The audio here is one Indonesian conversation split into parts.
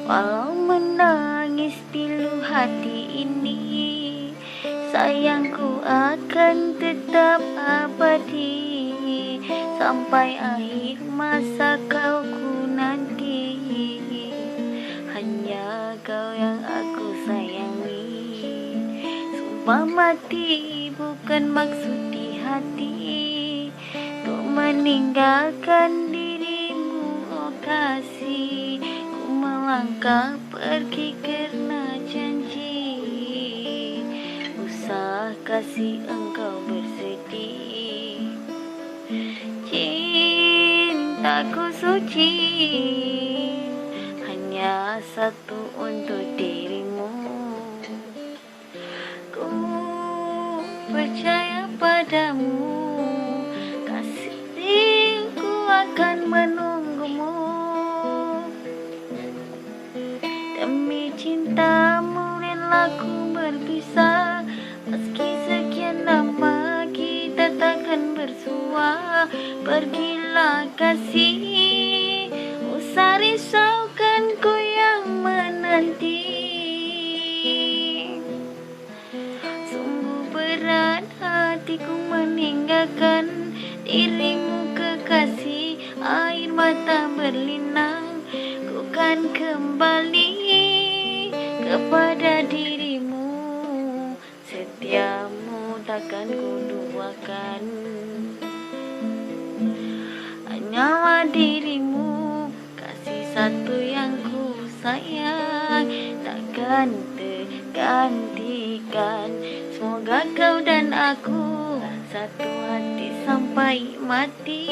Walau menangis pilu hati ini, sayangku akan tetap abadi. Sampai akhir masa kau ku nanti, hanya kau yang aku sayangi. Sumpah mati bukan maksud di hati, untuk meninggalkan dirimu, oh kasih. Ku melangkah pergi karena janji, usah kasih engkau bersedih. Cintaku suci, hanya satu untuk dirimu. Ku percaya padamu, kasihku akan menunggumu. Demi cintamu rela ku berpisah, meski sekian lama kita takkan bersua. Pergilah kasih, usah risaukan ku yang menanti. Sungguh berat hatiku meninggalkan dirimu kekasih. Air mata berlinang, ku kan kembali kepada dirimu. Setiamu takkan ku duakan, hanyalah dirimu, kasih satu yang ku sayang, takkan tergantikan. Semoga kau dan aku satu hati sampai mati,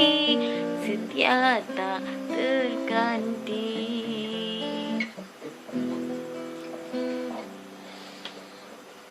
setia tak terganti.